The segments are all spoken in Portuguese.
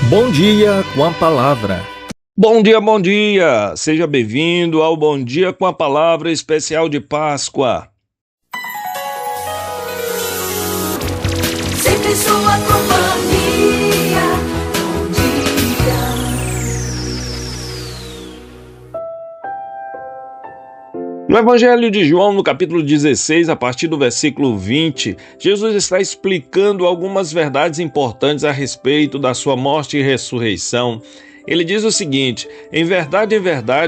Bom dia com a palavra. Bom dia, seja bem-vindo ao Bom Dia com a Palavra especial de Páscoa. Sempre sua companhia, bom dia. No Evangelho de João, no capítulo 16, a partir do versículo 20, Jesus está explicando algumas verdades importantes a respeito da sua morte e ressurreição. Ele diz o seguinte: em verdade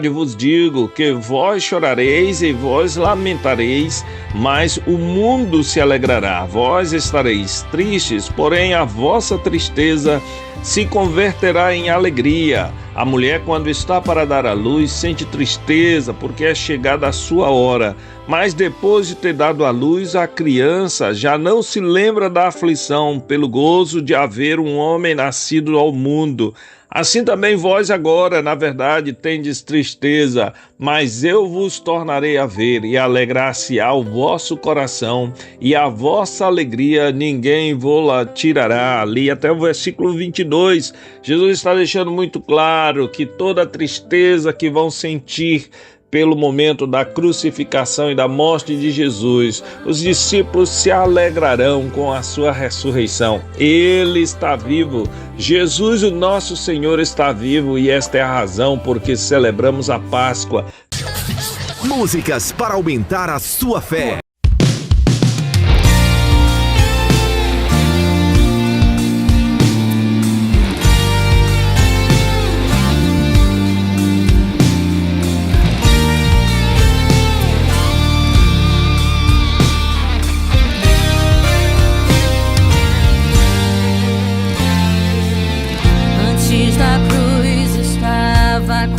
vos digo que vós chorareis e vós lamentareis, mas o mundo se alegrará. Vós estareis tristes, porém a vossa tristeza se converterá em alegria. A mulher, quando está para dar à luz, sente tristeza, porque é chegada a sua hora. Mas depois de ter dado à luz a criança, já não se lembra da aflição, pelo gozo de haver um homem nascido ao mundo. Assim também vós agora, na verdade, tendes tristeza, mas eu vos tornarei a ver, e alegrar-se-á o vosso coração, e a vossa alegria ninguém vô-la tirará. Ali até o versículo 22, Jesus está deixando muito claro que toda a tristeza que vão sentir pelo momento da crucificação e da morte de Jesus, os discípulos se alegrarão com a sua ressurreição. Ele está vivo, Jesus, o nosso Senhor, está vivo, e esta é a razão porque celebramos a Páscoa. Músicas para aumentar a sua fé.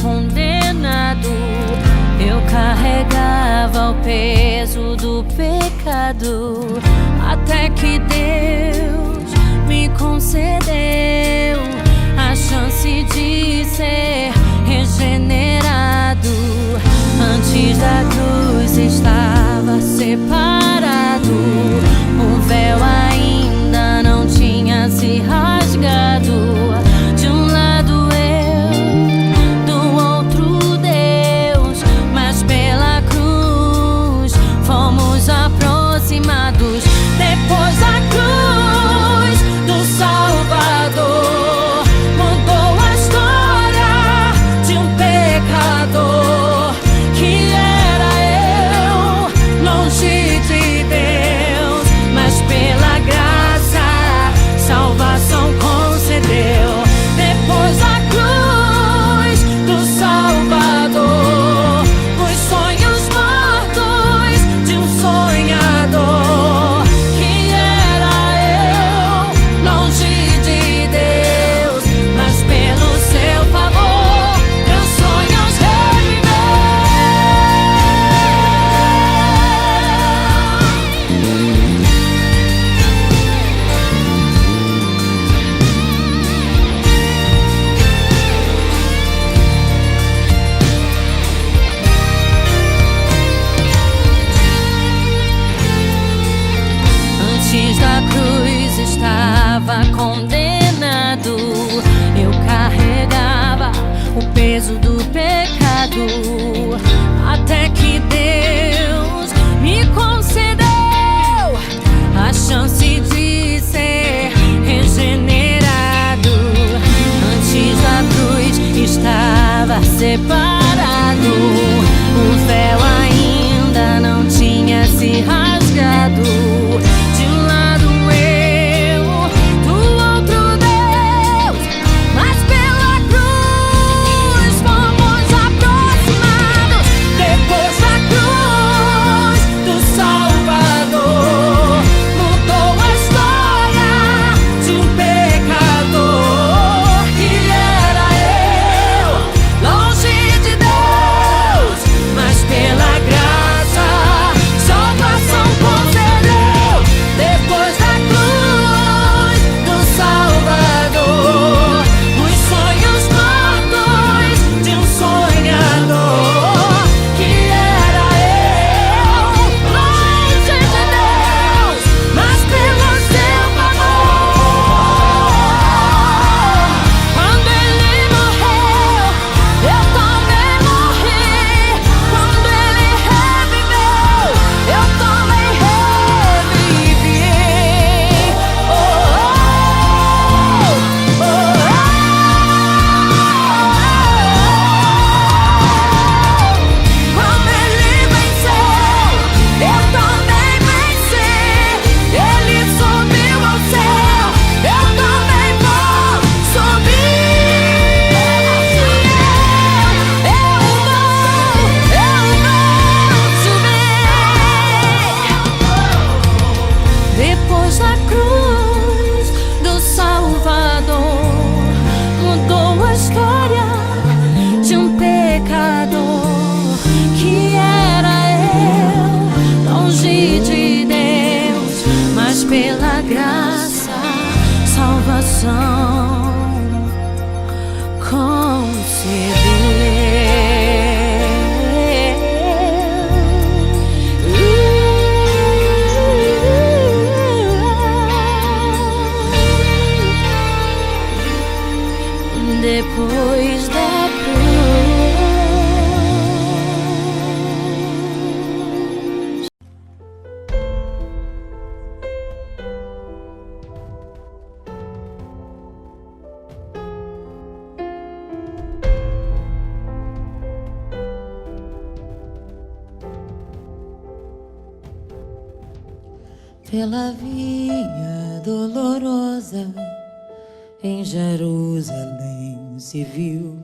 Condenado, eu carregava o peso do pecado, até que Deus me concedeu a chance de ser regenerado. Antes da cruz estava separado, o véu ainda não tinha se rasgado. De um lado aproximados, depois da cruz do Salvador, mudou a história de um pecador que era eu, longe de Deus, mas pela graça salvação concedeu. Depois da cruz do Salvador, os sonhos mortos de um sonhador pela graça, salvação concedeu. Depois da cruz, pela via dolorosa em Jerusalém se viu,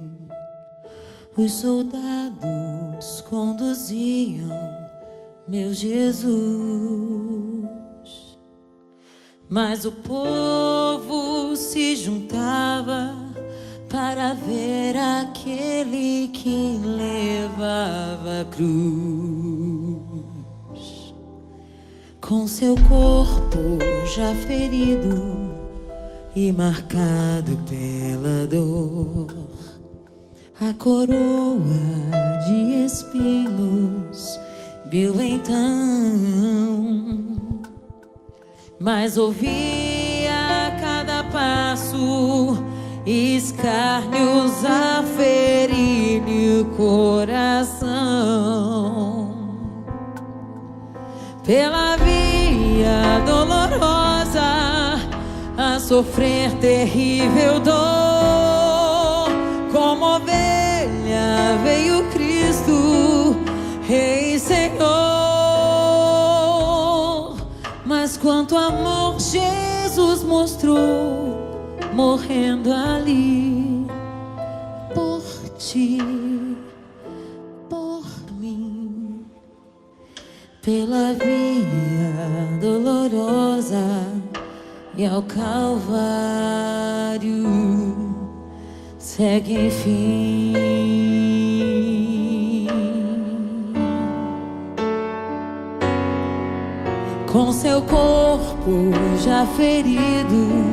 os soldados conduziam meu Jesus, mas o povo se juntava para ver aquele que levava a cruz, com seu corpo já ferido e marcado pela dor, a coroa de espinhos viu então, mas ouvia a cada passo escárnios a ferir-lhe o coração. Pela via dolorosa a sofrer terrível dor, como ovelha veio Cristo, Rei e Senhor. Mas quanto amor Jesus mostrou, morrendo ali por ti, por mim, pela via dolorosa e ao Calvário segue enfim. Com seu corpo já ferido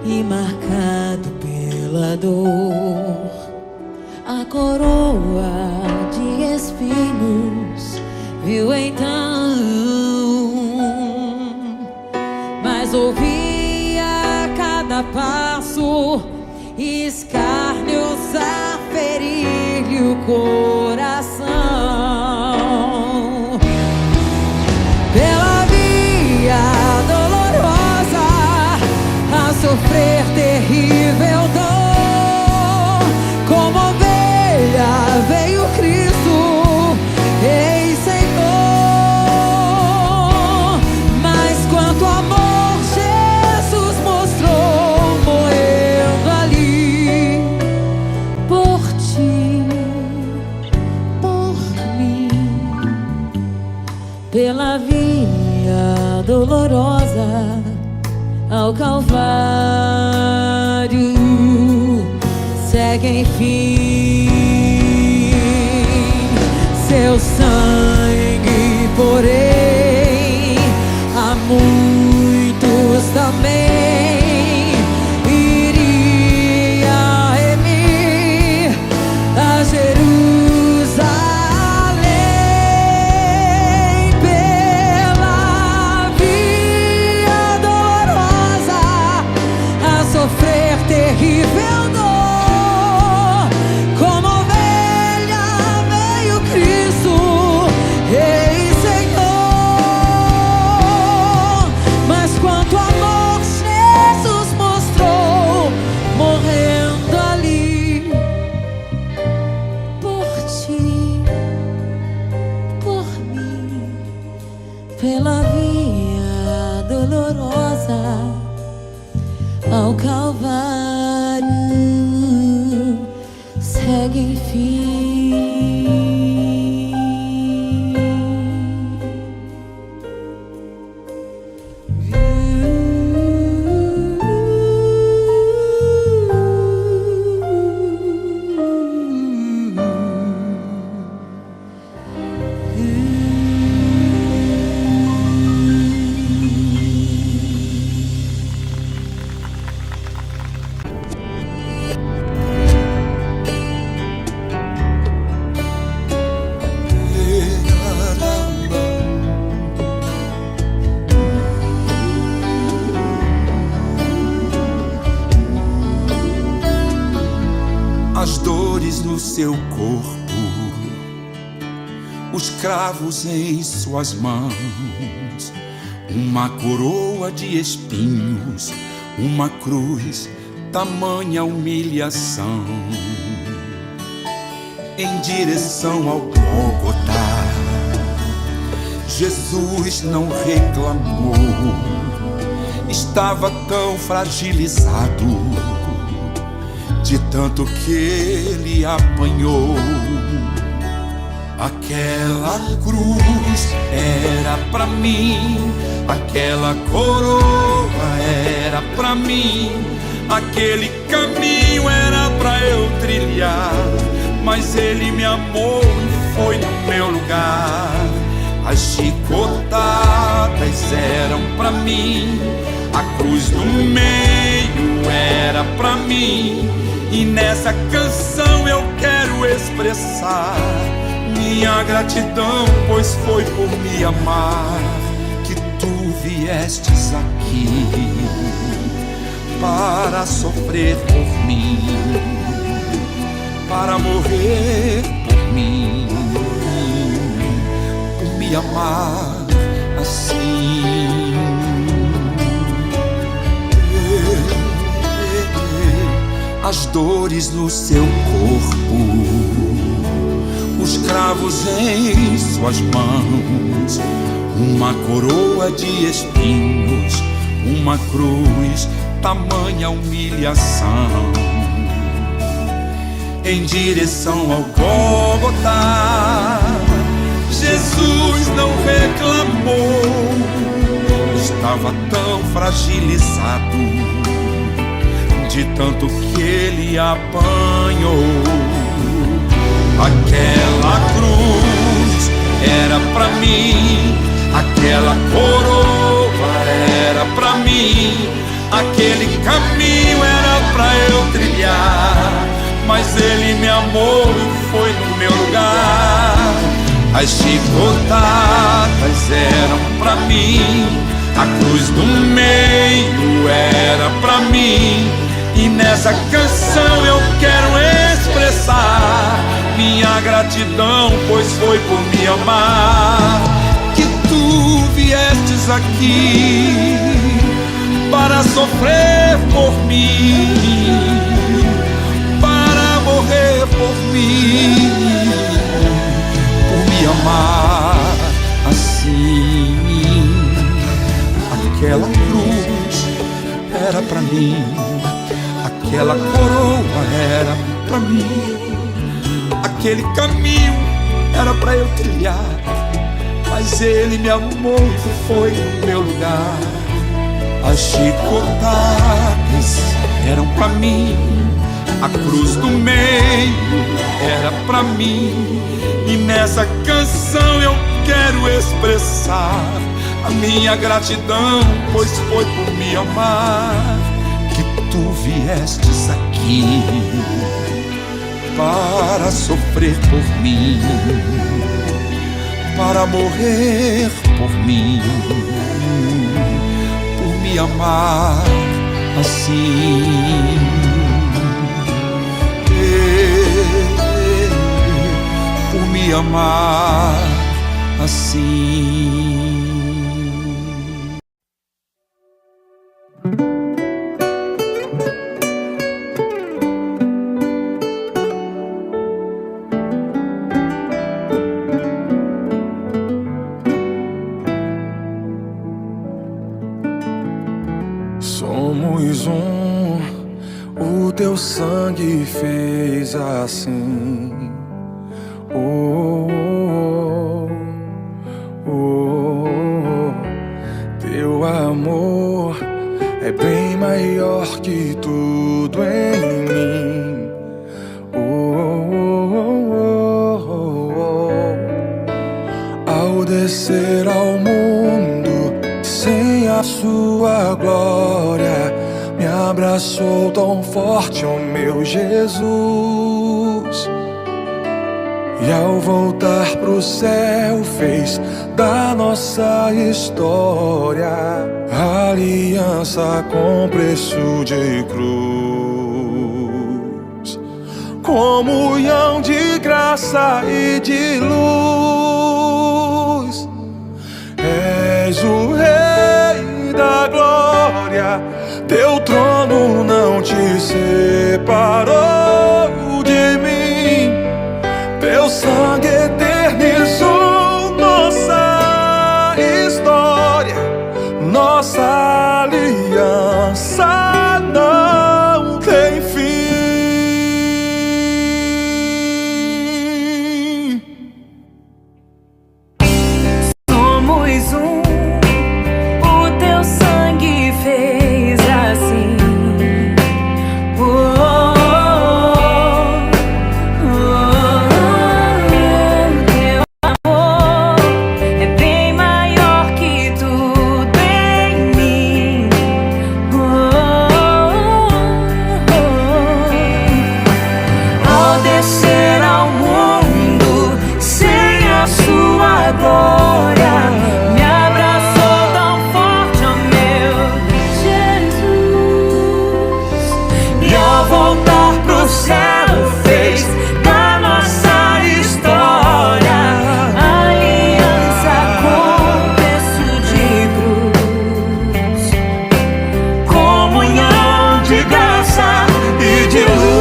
e marcado pela dor, a coroa de espinhos viu então, mas ouvia a cada passo escárnios a ferir-lhe o coração. Pela via dolorosa a sofrer terrível dor, como ovelha veio Cristo, Rei e Senhor. Mas quanto amor Jesus mostrou, morrendo ali por ti, por mim, pela via dolorosa ao Calvário segue enfim. Seu sangue, porém, a muitos também iria remir a Jerusalém. Pela via dolorosa a sofrer terrível dor, como ovelha veio Cristo, Rei e Senhor. Mas quanto amor Jesus mostrou, morrendo ali por ti, por mim, pela via dolorosa ao Calvário segue enfim. seu corpo, os cravos em suas mãos, uma coroa de espinhos, uma cruz, tamanha humilhação. Em direção ao Gólgota, Jesus não reclamou, estava tão fragilizado de tanto que ele apanhou. Aquela cruz era pra mim, aquela coroa era pra mim, aquele caminho era pra eu trilhar, mas ele me amou e foi no meu lugar. As chicotadas eram pra mim, a cruz no meio era pra mim, e nessa canção eu quero expressar minha gratidão, pois foi por me amar que tu viestes aqui para sofrer por mim, para morrer por mim, por me amar assim. As dores no seu corpo, os cravos em suas mãos, uma coroa de espinhos, uma cruz, tamanha humilhação. Em direção ao Gólgota, Jesus não reclamou, estava tão fragilizado de tanto que ele apanhou. Aquela cruz era pra mim, aquela coroa era pra mim, aquele caminho era pra eu trilhar, mas ele me amou e foi no meu lugar. As chicotadas eram pra mim, a cruz do meio era pra mim, e nessa canção eu quero expressar minha gratidão, pois foi por me amar que tu viestes aqui para sofrer por mim, para morrer por mim, por me amar assim. Aquela cruz era pra mim, aquela coroa era pra mim, aquele caminho era pra eu trilhar, mas ele me amou e foi no meu lugar. As chicotadas eram pra mim, a cruz do meio era pra mim, e nessa canção eu quero expressar a minha gratidão, pois foi por me amar que tu viestes aqui para sofrer por mim, para morrer por mim, por me amar assim. Por me amar assim. Somos um, o teu sangue fez assim. Oh, oh, oh, oh. Teu amor é bem maior que tudo em mim. Oh, oh, oh, oh. Ao descer ao mundo sem a sua glória, me abraçou tão forte, oh meu Jesus. E ao voltar pro céu fez da nossa história aliança com preço de cruz. comunhão de graça e de luz. És o Rei da glória, teu trono não te separou de mim, teu sangue eternizou nossa história, nossa aliança não tem fim. Somos um, o teu sangue fez assim. Teu amor é bem maior que tudo em mim. Ao descer ao mundo sem a sua glória, me abraçou tão forte, ó meu Jesus. E ao voltar pro céu fez da nossa história aliança com preço de cruz, comunhão de graça e de luz.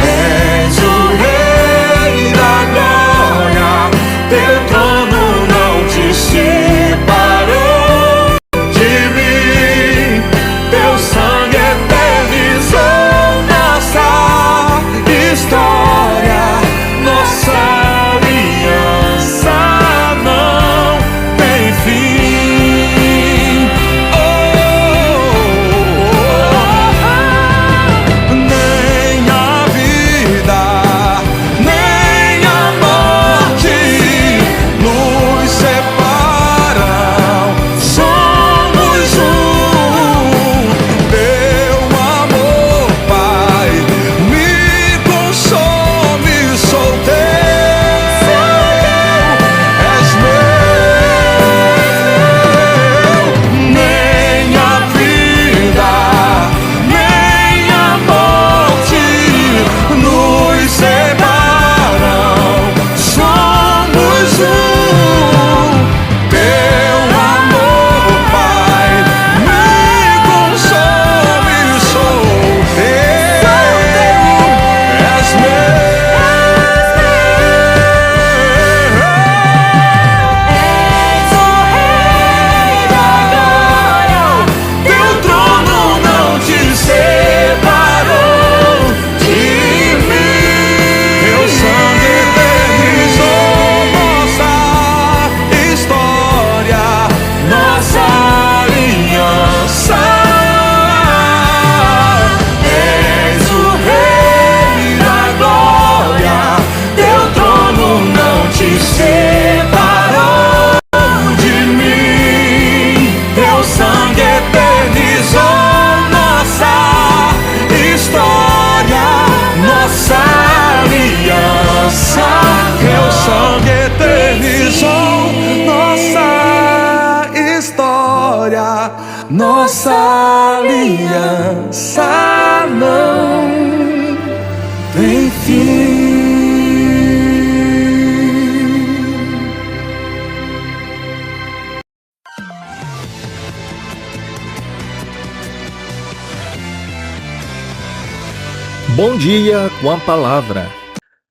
És o Rei da glória, teu trono não te separou de mim, teu sangue eternizou nossa história, nossa aliança não tem fim. Nem a vida, nem a morte nos separam, somos um. Teu amor, Pai, me consome, sou teu, és meu. Nem a vida, nem a morte nos separam, somos um. Teu amor, Pai, me consome, sou teu, és meu. És o Rei da glória, teu trono não te separou de mim, teu sangue eternizou nossa história, nossa aliança. És o Rei da glória, teu trono não te separou de mim, teu sangue eternizou nossa história, nossa aliança. Teu sangue eternizou nossa história, nossa aliança não tem fim. Bom dia com a palavra.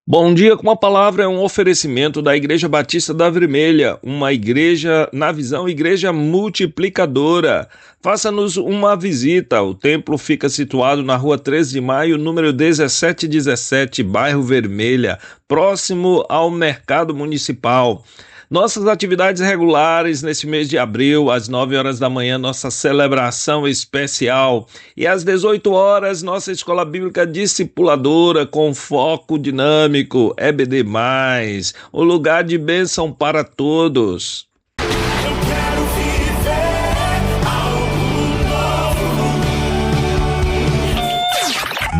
Bom dia com a palavra é um oferecimento da Igreja Batista da Vermelha, uma igreja, na visão, igreja multiplicadora. Faça-nos uma visita. O templo fica situado na rua 13 de maio, número 1717, bairro Vermelha, próximo ao Mercado Municipal. Nossas atividades regulares nesse mês de abril, às 9 horas da manhã, nossa celebração especial. E às 18 horas, nossa escola bíblica discipuladora com foco dinâmico, EBD+, um lugar de bênção para todos.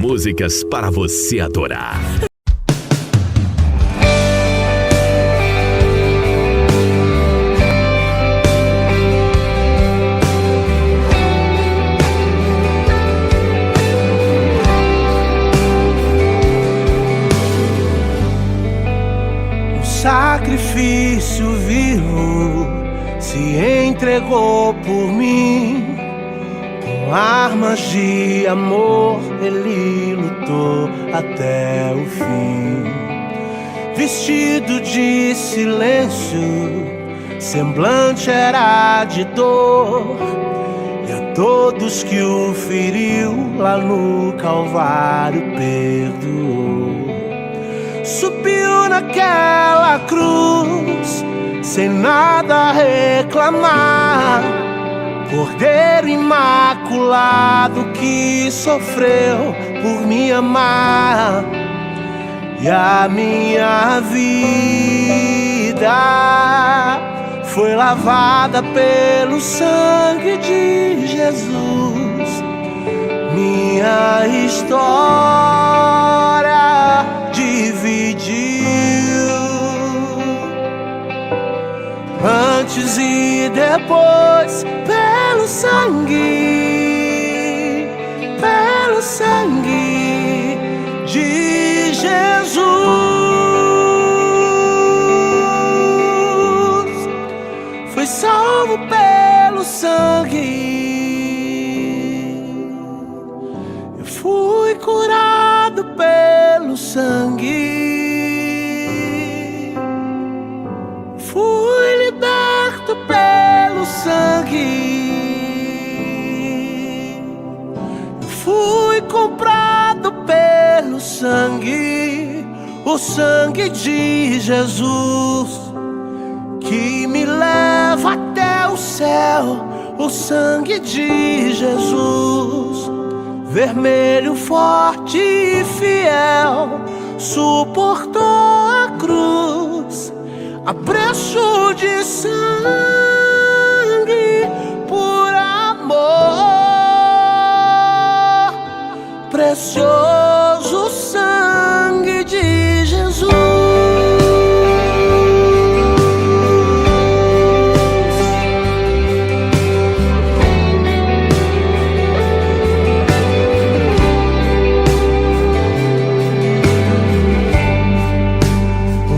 Músicas para você adorar. vivo se entregou por mim. Com armas de amor ele lutou até o fim. Vestido de silêncio, semblante era de dor, e a todos que o feriu lá no Calvário perdoou. Subiu naquela cruz sem nada reclamar, Cordeiro imaculado que sofreu por me amar. E a minha vida foi lavada pelo sangue de Jesus. Minha história dividiu antes e depois pelo sangue de Jesus. Foi salvo pelo sangue, eu fui curado pelo sangue, fui liberto pelo sangue, eu fui comprado pelo sangue, o sangue de Jesus que me leva até o céu, o sangue de Jesus, vermelho, forte e fiel, suportou a cruz, a preço de sangue, por amor, precioso sangue de Jesus.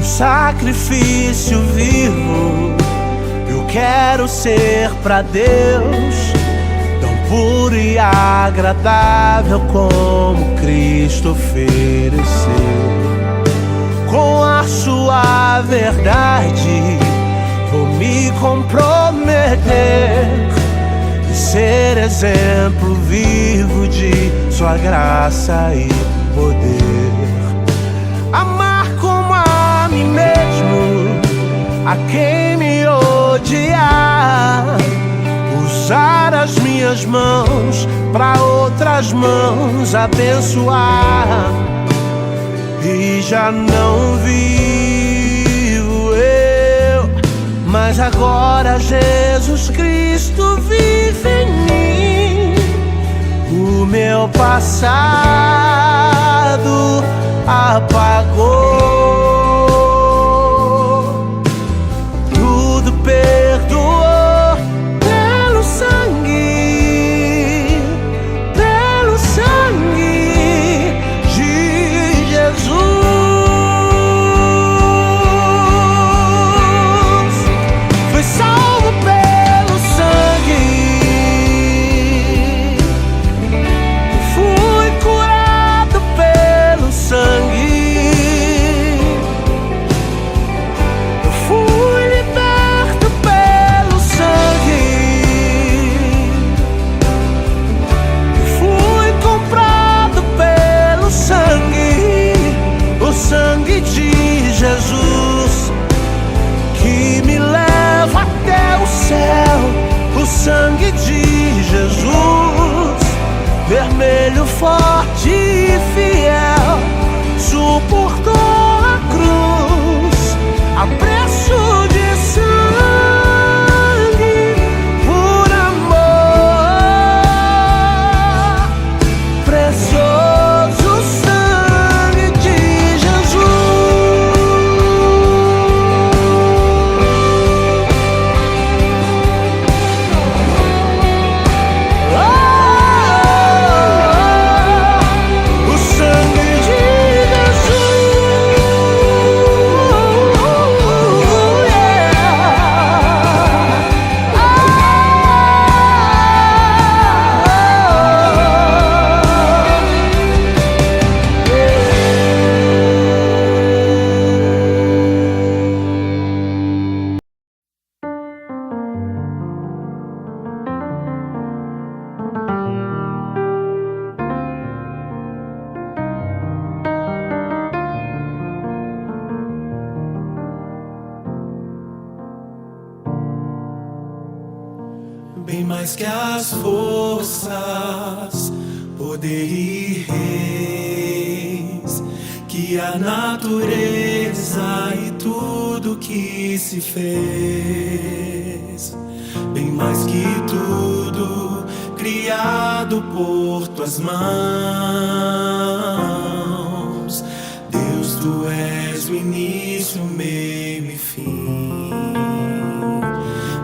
Sacrifício vivo, eu quero ser pra Deus, tão puro e agradável como Cristo ofereceu. Com a sua verdade vou me comprometer e ser exemplo vivo de sua graça e poder. Amar como a mim mesmo, a quem me odiar, usar as minhas mãos para outras mãos abençoar. E já não vivo eu, mas agora Jesus Cristo vive em mim. O meu passado apagou, tudo perdoou pelo sangue de Jesus. Foi salvo pelo sangue, fui curado pelo sangue, bem mais que as forças, poder e reis, que a natureza e tudo que se fez, bem mais que tudo criado por tuas mãos. Deus, tu és o início, o meio e fim.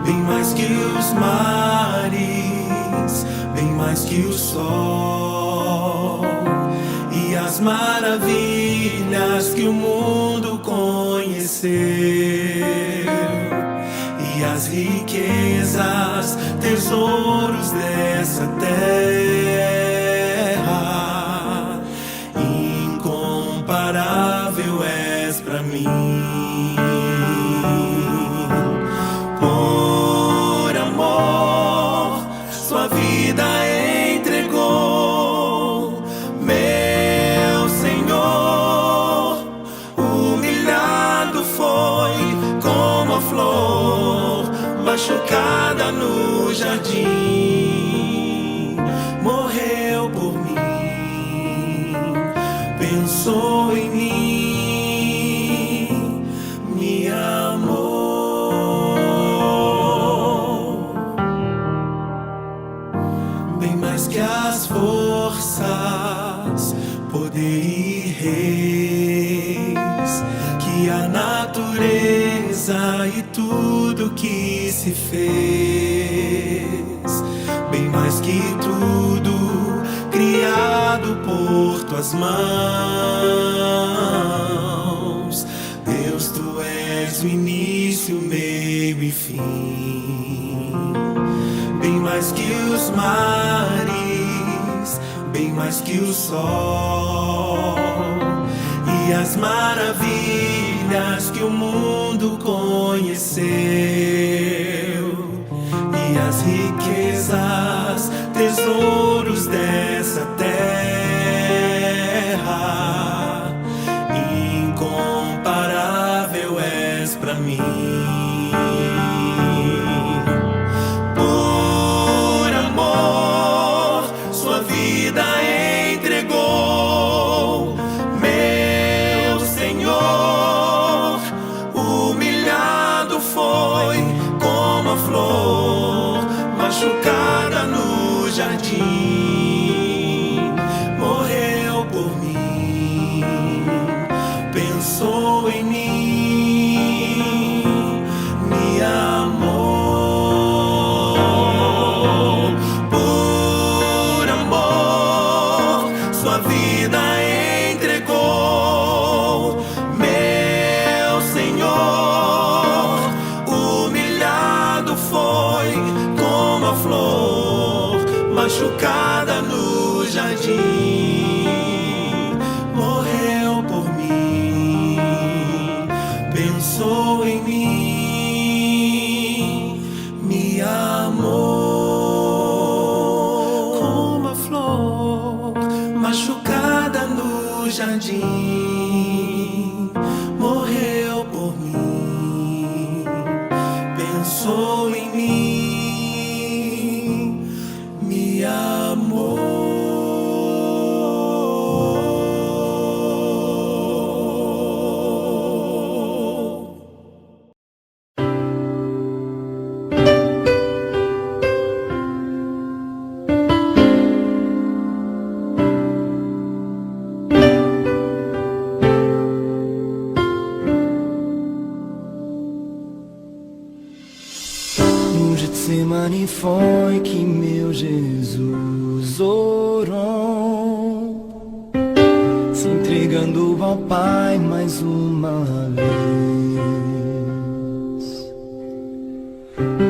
Bem mais que os mares, bem mais que o sol e as maravilhas que o mundo conheceu, e as riquezas, tesouros dessa terra. Incomparável és pra mim. Por amor, sua vida entregou, meu Senhor. Humilhado foi como a flor machucada no jardim. Morreu por mim, pensou em mim, me amou. Bem mais que as forças, poder e reis, que a natureza e tudo que se fez, bem mais que tudo criado por tuas mãos. Deus, tu és o início, o meio e fim. Bem mais que os mares, bem mais que o sol e as maravilhas que o mundo conheceu, e as riquezas, tesouros dessa terra. Incomparável és pra mim. Por amor, sua vida entregou, meu Senhor. Humilhado foi como a flor machucada no jardim. Morreu por mim, pensou em mim, me amou. Por amor, sua vida entregou, meu Senhor. Humilhado foi como a flor machucada no jardim. Morreu por mim, pensou em mim, me amou. Como a flor machucada no jardim. Morreu por mim, pensou em mim, me amou. No Getsemane foi que meu Jesus orou, se entregando ao Pai mais uma vez.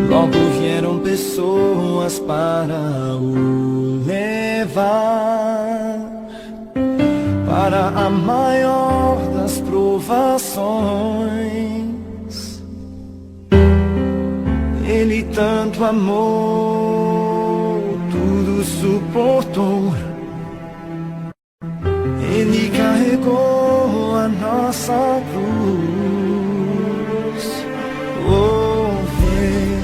Logo vieram pessoas para o levar para a maior das provações. Ele tanto amou, tudo suportou. Ele carregou a nossa cruz. Oh, vê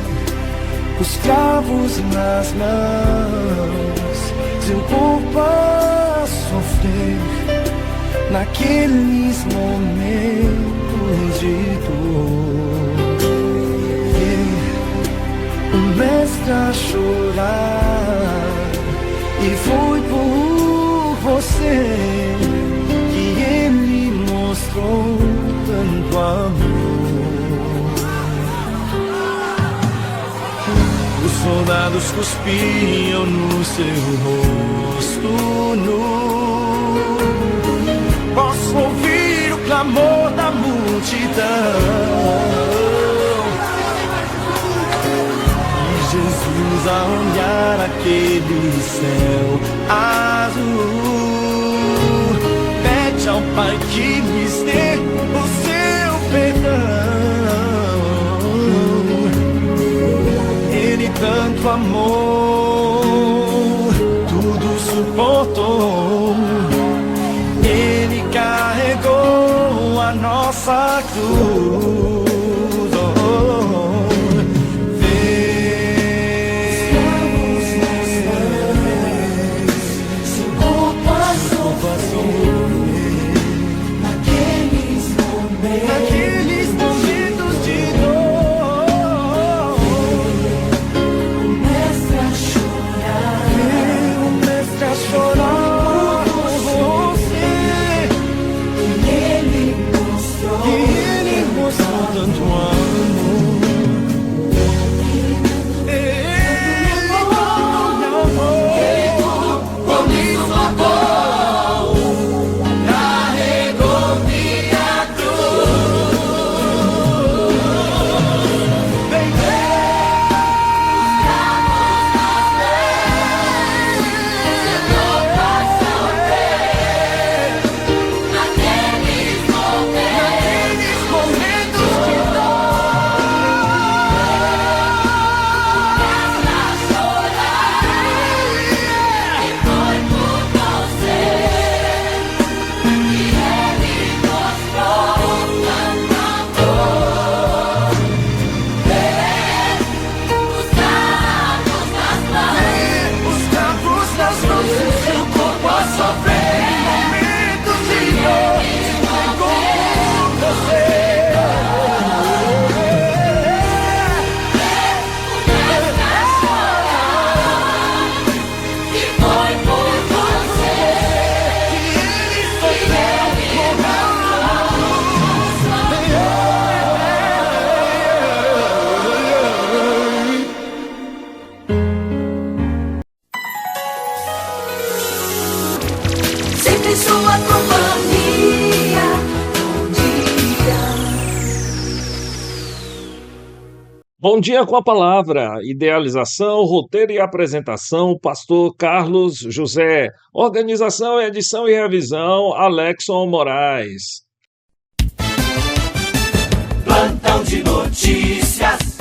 os cravos nas mãos, seu corpo a sofrer naqueles momentos de dor. Ver o mestre a chorar, e foi por você que ele mostrou tanto amor. Os soldados cuspiam no seu rosto nu. Posso ouvir o clamor da multidão. Jesus a olhar aquele céu azul, pede ao Pai que lhes dê o seu perdão. Ele tanto amou, tudo suportou. Ele carregou a nossa cruz. Naqueles momentos de dor, o mestre a chorar por você. E ele mostrou tanto amor. Sempre sua companhia. Bom dia. Bom dia com a palavra. Idealização, roteiro e apresentação, pastor Carlos José. Organização, edição e revisão, Alexson Moraes. Plantão de notícias.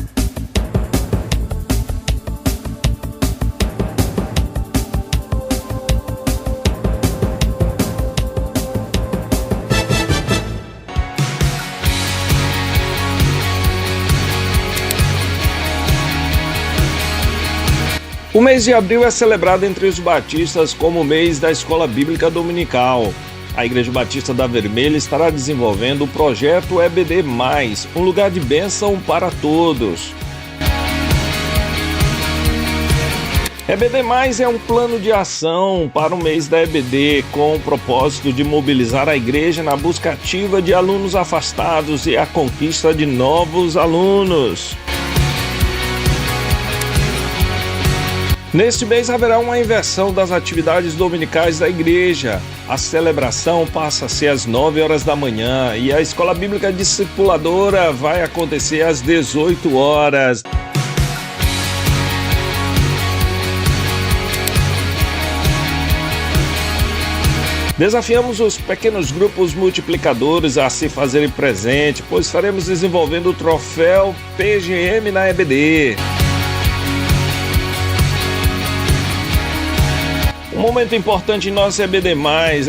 O mês de abril é celebrado entre os batistas como o mês da Escola Bíblica Dominical. A Igreja Batista da Vermelha estará desenvolvendo o projeto EBD+, um lugar de bênção para todos. EBD+, é um plano de ação para o mês da EBD, com o propósito de mobilizar a igreja na busca ativa de alunos afastados e a conquista de novos alunos. Neste mês haverá uma inversão das atividades dominicais da igreja. A celebração passa a ser às 9 horas da manhã e a Escola Bíblica Discipuladora vai acontecer às 18 horas. Desafiamos os pequenos grupos multiplicadores a se fazerem presente, pois estaremos desenvolvendo o troféu PGM na EBD. momento importante em nosso EBD+,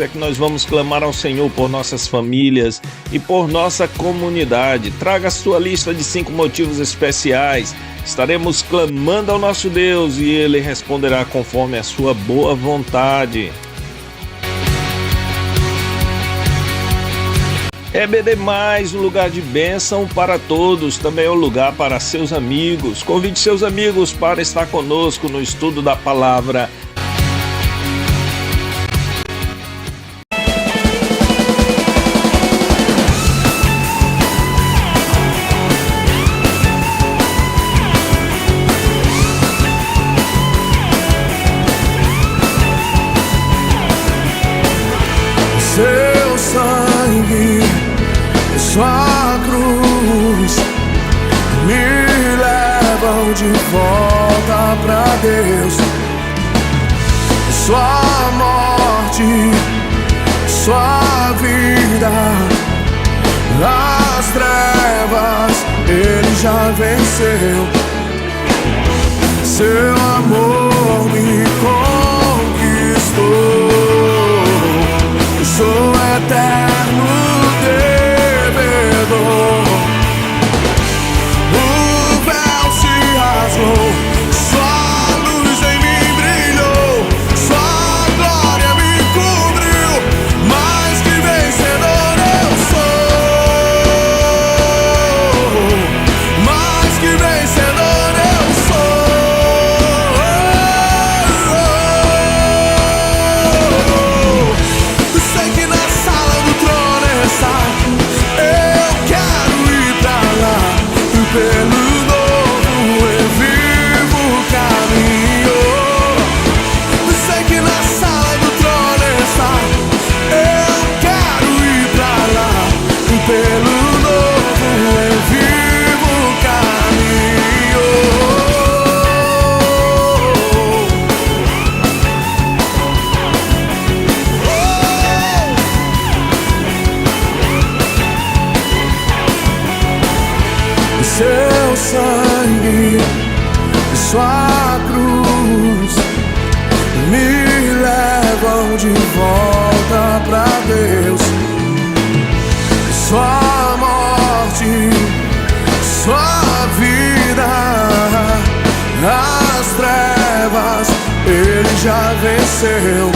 é que nós vamos clamar ao Senhor por nossas famílias e por nossa comunidade. Traga a sua lista de 5 motivos especiais. Estaremos clamando ao nosso Deus e Ele responderá conforme a sua boa vontade. EBD+, um lugar de bênção para todos, também é um lugar para seus amigos. Convide seus amigos para estar conosco no estudo da palavra. Seu sangue, sua cruz me levam de volta pra Deus. Sua morte, sua vida, as trevas Ele já venceu. Seu amor me conquistou. Sou eterno devedor. O véu se rasgou, sua luz em mim brilhou, sua glória me cobriu. Mais que vencedor eu sou. Mais que vencedor eu sou. Sei que na sala do trono eu quero ir pra lá. Pelo novo e vivo caminho. Sei que na sala do trono eu quero ir pra lá. Pelo novo e vivo caminho. Seu sangue, sua cruz me levam de volta pra Deus. Sua morte, sua vida, as trevas Ele já venceu.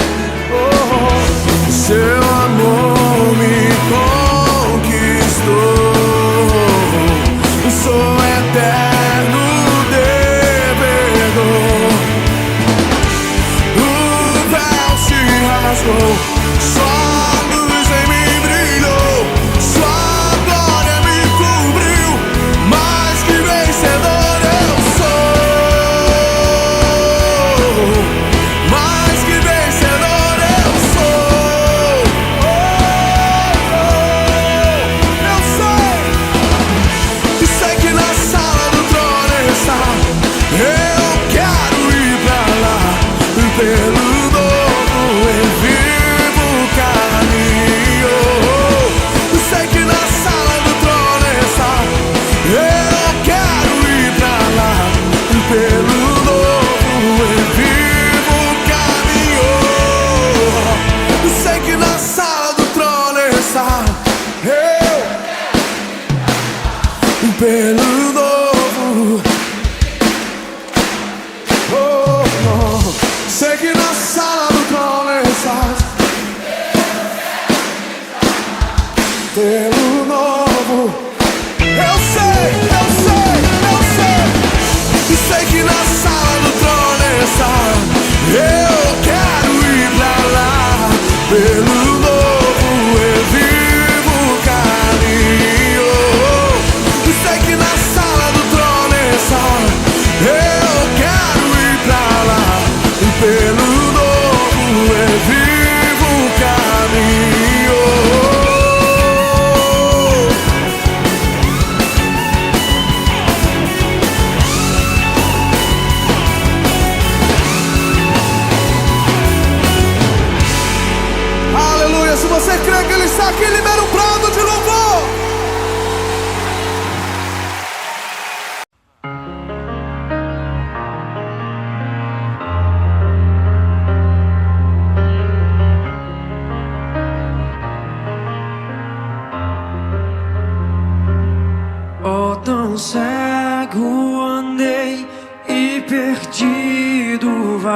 Seu amor me conquistou. Sou eterno devedor. O véu se rasgou, sua luz em mim brilhou, sua glória me cobriu. Mais que vencedor eu sou. Mais que vencedor eu sou. Eu sei. Sei que na sala do trono eu quero ir pra lá. Pelo novo e vivo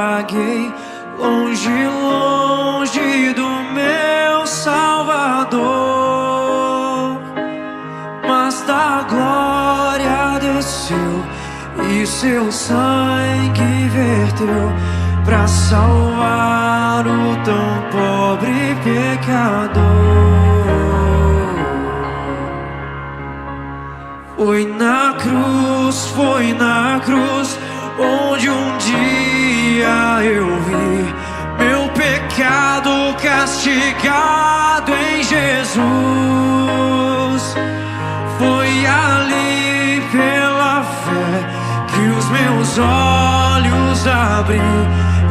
vaguei longe, longe do meu Salvador, mas da glória desceu e seu sangue verteu pra salvar o tão pobre pecador. Foi na cruz onde um dia eu vi meu pecado castigado em Jesus. Foi ali pela fé que os meus olhos abri,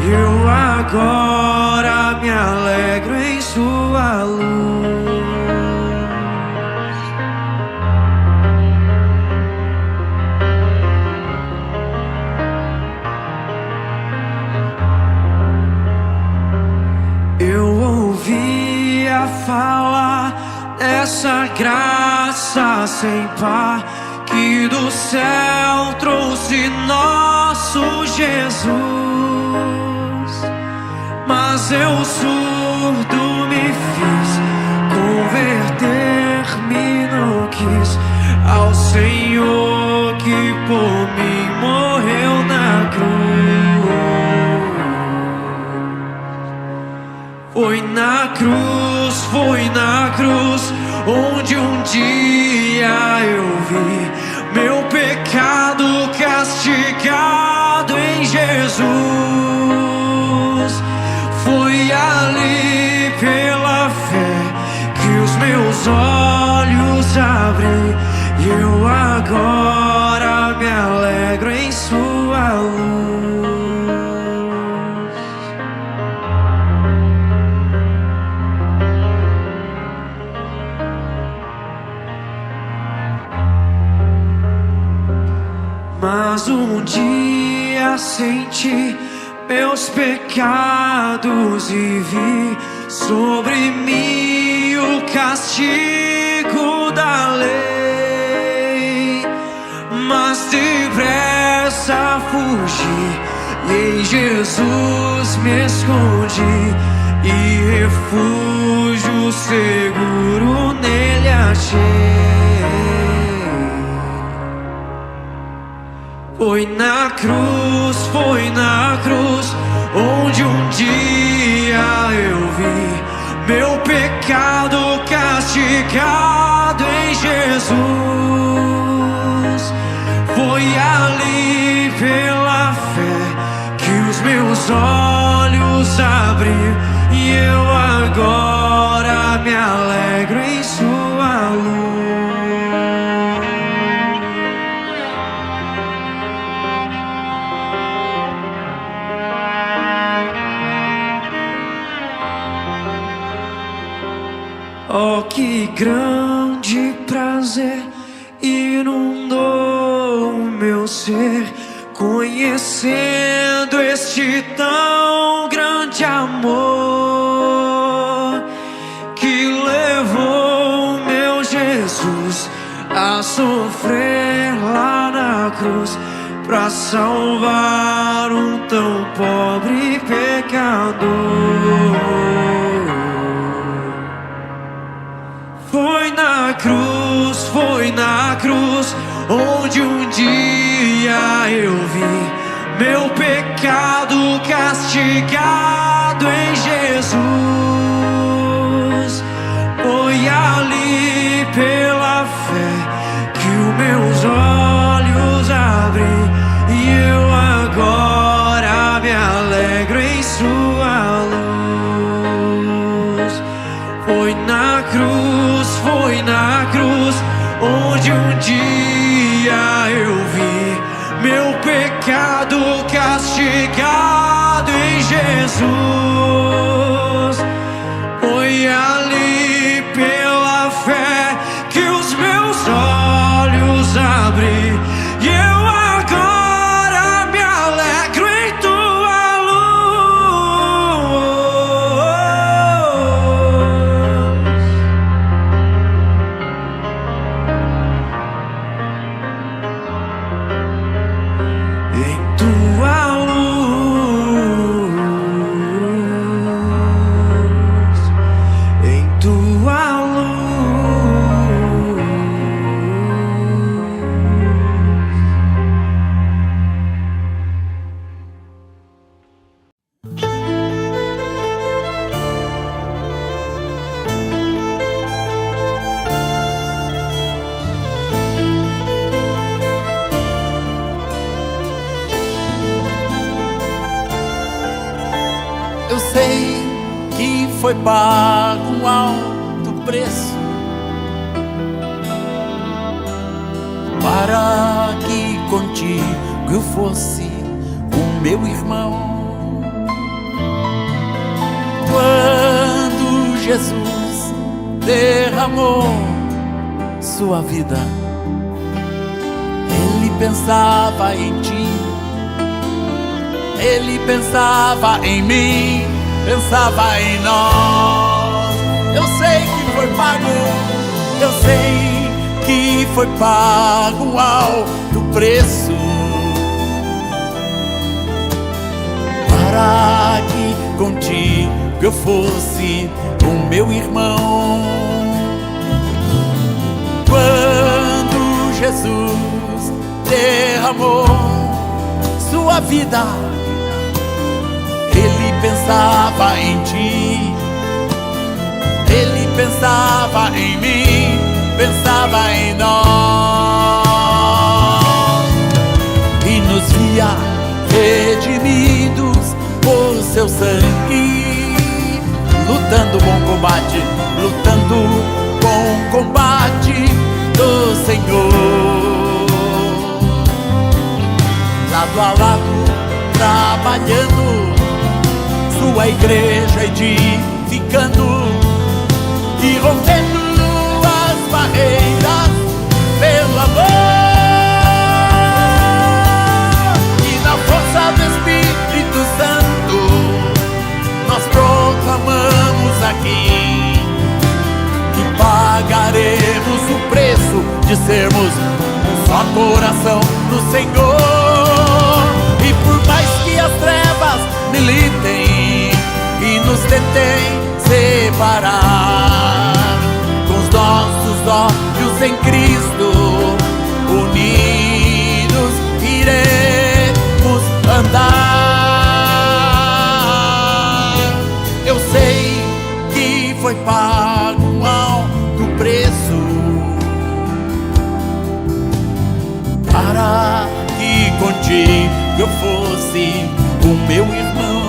e eu agora me alegro em sua luz. Falar dessa graça sem par que do céu trouxe nosso Jesus, mas eu surdo me fiz, converter-me não quis ao Senhor que por mim morreu na cruz. Foi na cruz onde um dia eu vi meu pecado castigado em Jesus. Foi ali pela fé que os meus olhos abri, e eu agora me alegro em sua luz. Mas um dia senti meus pecados e vi sobre mim o castigo da lei, mas depressa fugi e em Jesus me escondi, e refúgio seguro nele achei. Foi na cruz onde um dia eu vi meu pecado castigado em Jesus. Foi ali pela fé que os meus olhos abri, e eu agora me alegro em sua luz. Oh, que grande prazer inundou o meu ser, conhecendo este tão grande amor que levou meu Jesus a sofrer lá na cruz pra salvar um tão pobre pecador. Foi na cruz onde um dia eu vi meu pecado castigado em Jesus. Foi ali pela fé que os meus olhos abri, e eu agora me alegro em sua luz. Foi na cruz onde um dia eu vi meu pecado castigado em Jesus. Foi ali pela fé que os meus olhos abri, e eu agora me alegro em tua luz. Em tua luz. foi pago um alto preço para que contigo eu fosse o meu irmão. Quando Jesus derramou sua vida, Ele pensava em ti, Ele pensava em mim, pensava em nós. Eu sei que foi pago, eu sei que foi pago um alto preço para que contigo eu fosse o meu irmão. Quando Jesus derramou sua vida, Ele pensava em ti, Ele pensava em mim, pensava em nós, e nos via redimidos por seu sangue, lutando bom combate, lutando bom combate do Senhor, lado a lado, trabalhando, sua igreja edificando e rompendo as barreiras pelo amor. E na força do Espírito Santo nós proclamamos aqui que pagaremos o preço de sermos um só coração do Senhor. E por mais que as trevas militem e nos tentem separar, com os nossos olhos em Cristo unidos iremos andar. Eu sei que foi pago um alto preço para que contigo eu fosse o meu irmão.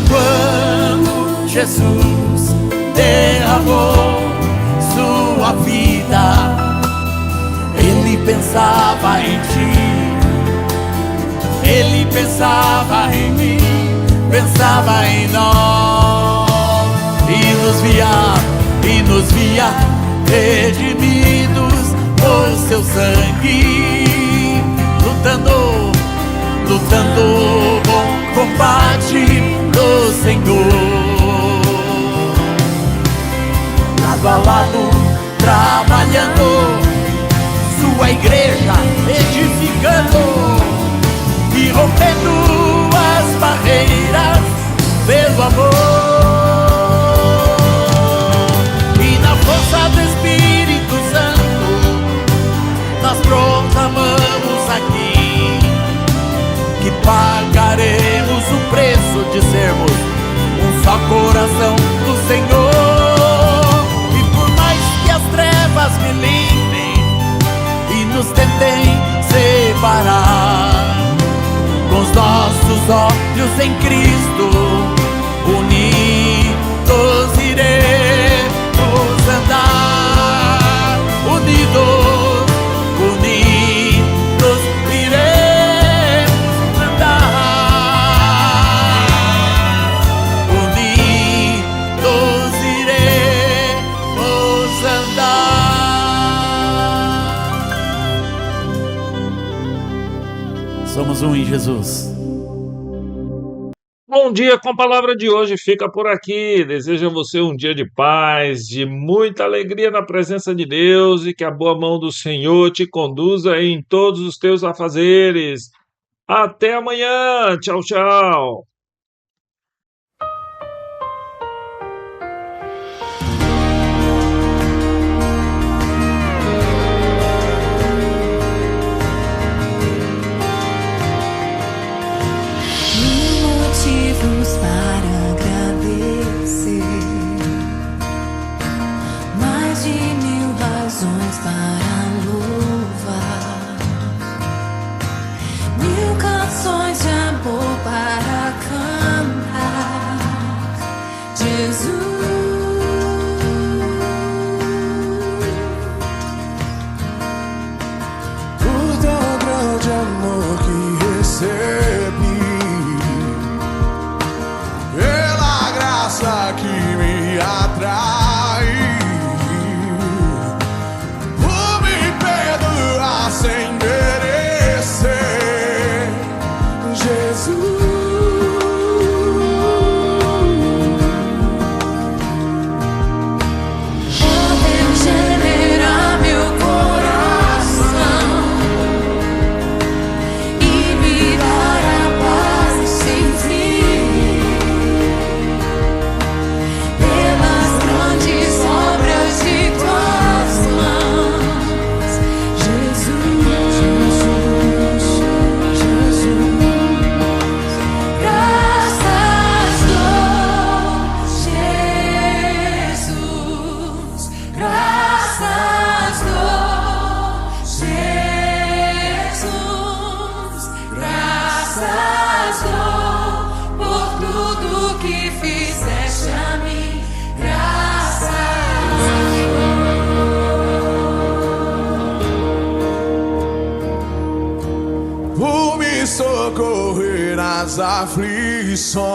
Quando Jesus derramou sua vida, Ele pensava em ti, Ele pensava em mim, pensava em nós, e nos via redimidos por seu sangue, lutando bom combate do Senhor, lado a lado, trabalhando, sua igreja edificando e rompendo as barreiras pelo amor. E na força do Espírito Santo nós proclamamos aqui que pagaremos o preço de sermos um só coração do Senhor. E por mais que as trevas militem e nos tentem separar, com os nossos olhos em Cristo unidos iremos andar, unidos iremos andar, unidos iremos andar. Somos um em Jesus. Bom dia com a palavra de hoje fica por aqui. Desejo a você um dia de paz, de muita alegria na presença de Deus e que a boa mão do Senhor te conduza em todos os teus afazeres. Até amanhã. Tchau, tchau. Para agradecer, mais de 1000 razões para louvar, 1000 canções de amor para cantar. de amor que recebi, pela graça que me atrai, por me perdoar sem merecer, Jesus. Socorrer nas aflições,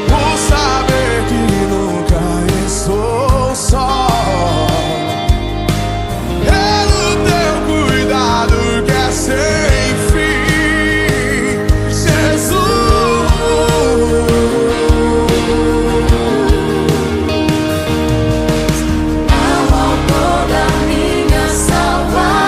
por saber que nunca estou só, pelo teu cuidado que é sem fim, Jesus. Ao autor da minha salvação,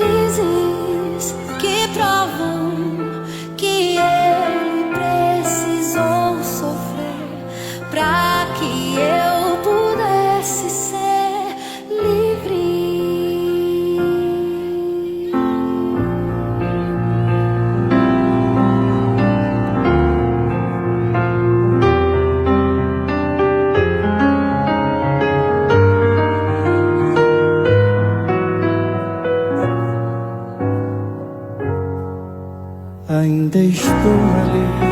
cicatrizes que provam que ele precisou sofrer pra que eu pudesse ser livre. Ainda estou ali